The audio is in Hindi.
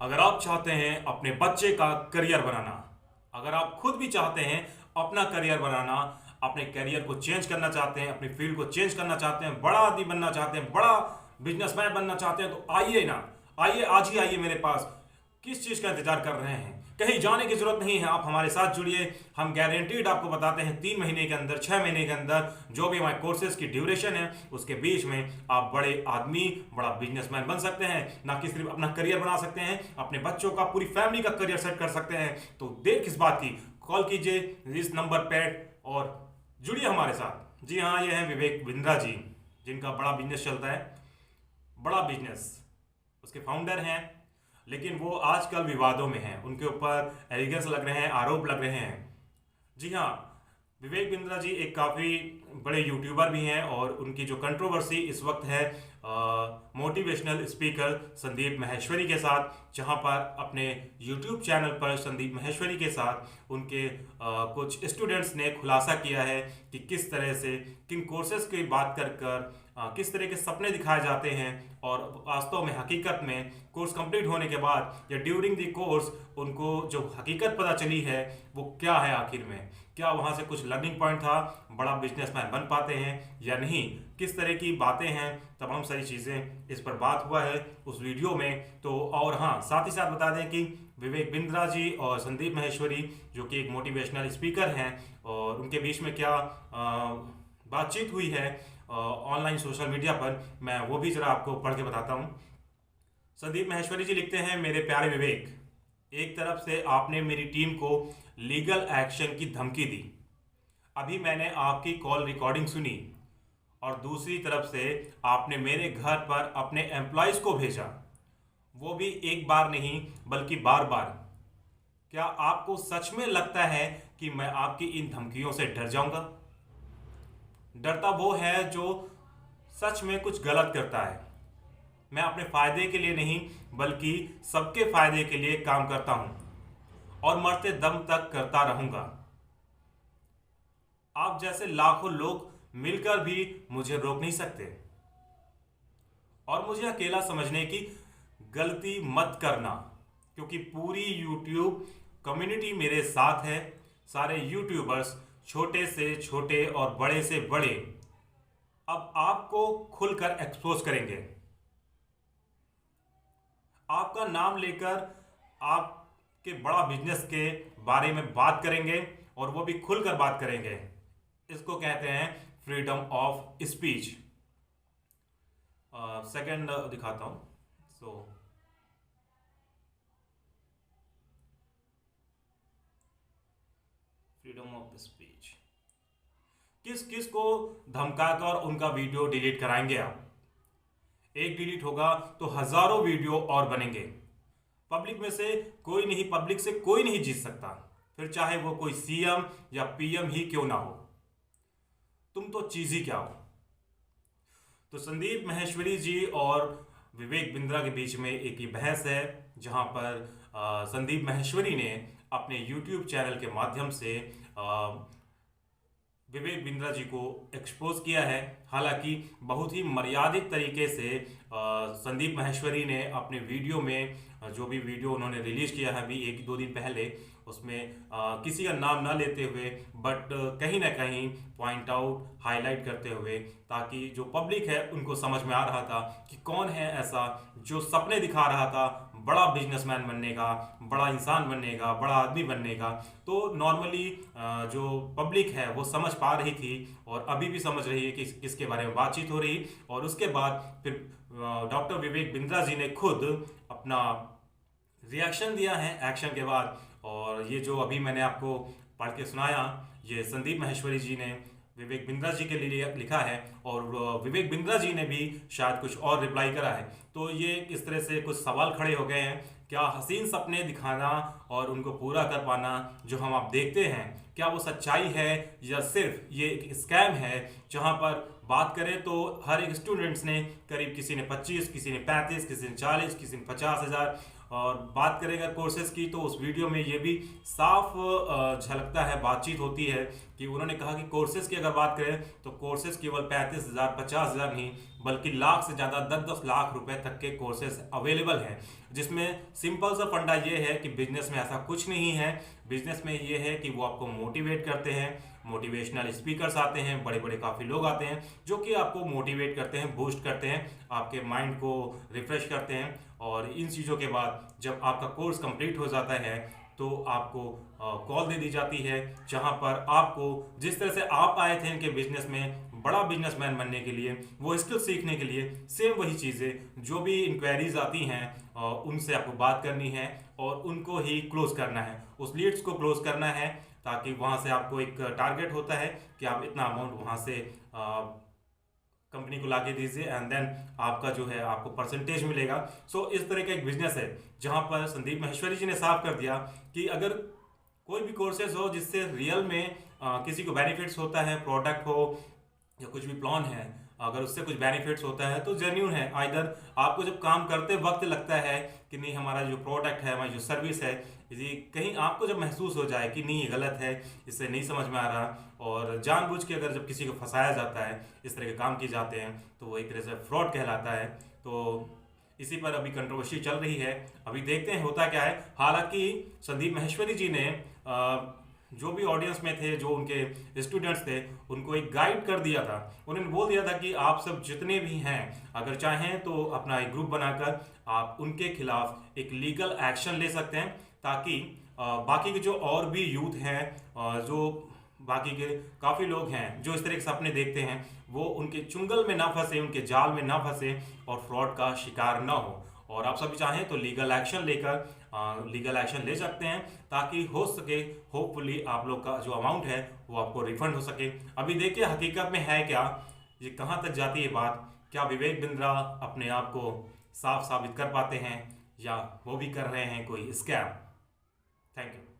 अगर आप चाहते हैं अपने बच्चे का करियर बनाना, अगर आप खुद भी चाहते हैं अपना करियर बनाना, अपने करियर को चेंज करना चाहते हैं, अपनी फील्ड को चेंज करना चाहते हैं, बड़ा आदमी बनना चाहते हैं, बड़ा बिजनेसमैन बनना चाहते हैं, तो आइए ना, आइए आज ही आइए मेरे पास। किस चीज़ का इंतजार कर रहे हैं? कहीं जाने की जरूरत नहीं है, आप हमारे साथ जुड़िए। हम गारंटीड आपको बताते हैं 3 महीने के अंदर, 6 महीने के अंदर, जो भी हमारे कोर्सेज की ड्यूरेशन है उसके बीच में आप बड़े आदमी, बड़ा बिजनेसमैन बन सकते हैं। ना कि सिर्फ अपना करियर बना सकते हैं, अपने बच्चों का, पूरी फैमिली का करियर सेट कर सकते हैं। तो देर किस बात की, कॉल कीजिए इस नंबर पर और जुड़िए हमारे साथ। जी हाँ, ये हैं विवेक बिंद्रा जी, जिनका बड़ा बिजनेस चलता है, बड़ा बिजनेस, उसके फाउंडर हैं। लेकिन वो आजकल विवादों में हैं, उनके ऊपर एलिगेंस लग रहे हैं, आरोप लग रहे हैं। जी हाँ, विवेक बिंद्रा जी एक काफ़ी बड़े यूट्यूबर भी हैं और उनकी जो कंट्रोवर्सी इस वक्त है मोटिवेशनल स्पीकर संदीप माहेश्वरी के साथ, जहां पर अपने यूट्यूब चैनल पर संदीप माहेश्वरी के साथ उनके कुछ स्टूडेंट्स ने खुलासा किया है कि किस तरह से, किन कोर्सेज की बात कर कर किस तरह के सपने दिखाए जाते हैं और वास्तव में हकीकत में कोर्स कंप्लीट होने के बाद या ड्यूरिंग द कोर्स उनको जो हकीकत पता चली है वो क्या है, आखिर में क्या वहाँ से कुछ लर्निंग पॉइंट था, बड़ा बिजनेसमैन बन पाते हैं या नहीं, किस तरह की बातें हैं, तमाम सारी चीज़ें इस पर बात हुआ है उस वीडियो में। तो और हाँ, साथ ही साथ बता दें कि विवेक बिंद्रा जी और संदीप माहेश्वरी जो कि एक मोटिवेशनल स्पीकर हैं, और उनके बीच में क्या बातचीत हुई है ऑनलाइन सोशल मीडिया पर, मैं वो भी ज़रा आपको पढ़ के बताता हूँ। संदीप माहेश्वरी जी लिखते हैं, मेरे प्यारे विवेक, एक तरफ से आपने मेरी टीम को लीगल एक्शन की धमकी दी, अभी मैंने आपकी कॉल रिकॉर्डिंग सुनी, और दूसरी तरफ से आपने मेरे घर पर अपने एम्प्लॉयज़ को भेजा, वो भी एक बार नहीं बल्कि बार बार। क्या आपको सच में लगता है कि मैं आपकी इन धमकियों से डर जाऊंगा? डरता वो है जो सच में कुछ गलत करता है। मैं अपने फायदे के लिए नहीं बल्कि सबके फायदे के लिए काम करता हूं और मरते दम तक करता रहूंगा। आप जैसे लाखों लोग मिलकर भी मुझे रोक नहीं सकते, और मुझे अकेला समझने की गलती मत करना, क्योंकि पूरी यूट्यूब कम्युनिटी मेरे साथ है। सारे यूट्यूबर्स, छोटे से छोटे और बड़े से बड़े, अब आपको खुलकर एक्सपोज करेंगे, आपका नाम लेकर आपके बड़ा बिजनेस के बारे में बात करेंगे, और वो भी खुलकर बात करेंगे। इसको कहते हैं फ्रीडम ऑफ स्पीच। सेकंड दिखाता हूं। फ्रीडम ऑफ स्पीच, किस किस को धमकाकर उनका वीडियो डिलीट कराएंगे आप? एक डिलीट होगा तो हजारों वीडियो और बनेंगे। पब्लिक में से कोई नहीं, पब्लिक से कोई नहीं जीत सकता, फिर चाहे वो कोई सीएम या पीएम ही क्यों ना हो। तुम तो चीज ही क्या हो। तो संदीप माहेश्वरी जी और विवेक बिंद्रा के बीच में एक ही बहस है, जहां पर संदीप माहेश्वरी ने अपने यूट्यूब चैनल के माध्यम से विवेक बिंद्रा जी को एक्सपोज किया है। हालांकि बहुत ही मर्यादित तरीके से संदीप माहेश्वरी ने अपने वीडियो में, जो भी वीडियो उन्होंने रिलीज किया है अभी 1-2 दिन पहले, उसमें किसी का नाम ना लेते हुए, बट कहीं ना कहीं पॉइंट आउट, हाईलाइट करते हुए, ताकि जो पब्लिक है उनको समझ में आ रहा था कि कौन है ऐसा जो सपने दिखा रहा था बड़ा बिजनेसमैन बनने का, बड़ा इंसान बनने का, बड़ा आदमी बनने का। तो नॉर्मली जो पब्लिक है वो समझ पा रही थी, और अभी भी समझ रही है कि किसके बारे में बातचीत हो रही। और उसके बाद फिर डॉक्टर विवेक बिंद्रा जी ने खुद अपना रिएक्शन दिया है एक्शन के बाद, और ये जो अभी मैंने आपको पढ़ के सुनाया, ये संदीप माहेश्वरी जी ने विवेक बिंद्रा जी के लिए लिखा है, और विवेक बिंद्रा जी ने भी शायद कुछ और रिप्लाई करा है। तो ये इस तरह से कुछ सवाल खड़े हो गए हैं, क्या हसीन सपने दिखाना और उनको पूरा कर पाना जो हम आप देखते हैं, क्या वो सच्चाई है या सिर्फ ये एक स्कैम है? जहां पर बात करें तो हर एक स्टूडेंट्स ने करीब, किसी ने 25, किसी ने 35, किसी ने 40, किसी ने 50,000, और बात करेगा कोर्सेज की तो उस वीडियो में ये भी साफ झलकता है, बातचीत होती है कि उन्होंने कहा कि कोर्सेज की अगर बात करें तो कोर्सेज केवल 35,000, 50,000 नहीं बल्कि लाख से ज़्यादा 10-10 लाख रुपए तक के कोर्सेज अवेलेबल हैं, जिसमें सिंपल सा फंडा ये है कि बिजनेस में ऐसा कुछ नहीं है। बिजनेस में ये है कि वो आपको मोटिवेट करते हैं, मोटिवेशनल स्पीकर्स आते हैं, बड़े बड़े काफ़ी लोग आते हैं जो कि आपको मोटिवेट करते हैं, बूस्ट करते हैं, आपके माइंड को रिफ्रेश करते हैं। और इन चीज़ों के बाद जब आपका कोर्स कंप्लीट हो जाता है तो आपको कॉल दे दी जाती है, जहां पर आपको जिस तरह से आप आए थे इनके बिजनेस में बड़ा बिजनेसमैन बनने के लिए, वो स्किल सीखने के लिए, सेम वही चीज़ें जो भी इंक्वायरीज आती हैं उनसे आपको बात करनी है और उनको ही क्लोज करना है, उस लीड्स को क्लोज करना है, ताकि वहाँ से आपको एक टारगेट होता है कि आप इतना अमाउंट वहाँ से कंपनी को लाके दीजिए एंड देन आपका जो है आपको परसेंटेज मिलेगा। सो इस तरह का एक बिजनेस है जहाँ पर संदीप माहेश्वरी जी ने साफ कर दिया कि अगर कोई भी कोर्सेज हो जिससे रियल में किसी को बेनिफिट्स होता है, प्रोडक्ट हो या कुछ भी प्लान है, अगर उससे कुछ बेनिफिट्स होता है तो जेन्यून है। आइदर आपको जब काम करते वक्त लगता है कि नहीं हमारा जो प्रोडक्ट है, हमारी जो सर्विस है, यदि कहीं आपको जब महसूस हो जाए कि नहीं ये गलत है, इससे नहीं समझ में आ रहा, और जानबूझ के अगर जब किसी को फंसाया जाता है, इस तरह के काम किए जाते हैं, तो वो एक तरह से फ्रॉड कहलाता है। तो इसी पर अभी कंट्रोवर्सी चल रही है, अभी देखते हैं होता क्या है। हालांकि संदीप माहेश्वरी जी ने जो भी ऑडियंस में थे, जो उनके स्टूडेंट्स थे, उनको एक गाइड कर दिया था। उन्होंने बोल दिया था कि आप सब जितने भी हैं, अगर चाहें तो अपना एक ग्रुप बनाकर आप उनके खिलाफ एक लीगल एक्शन ले सकते हैं, ताकि बाकी के जो और भी यूथ हैं, जो बाकी के काफ़ी लोग हैं जो इस तरह के सपने देखते हैं, वो उनके चुंगल में ना फंसे, उनके जाल में ना फंसे और फ्रॉड का शिकार ना हो। और आप सभी चाहें तो लीगल एक्शन ले सकते हैं, ताकि हो सके होपफुली आप लोग का जो अमाउंट है वो आपको रिफंड हो सके। अभी देखिए हकीकत में है क्या, ये कहाँ तक जाती है बात, क्या विवेक बिंद्रा अपने आप को साफ साबित कर पाते हैं या वो भी कर रहे हैं कोई स्कैम। Thank you.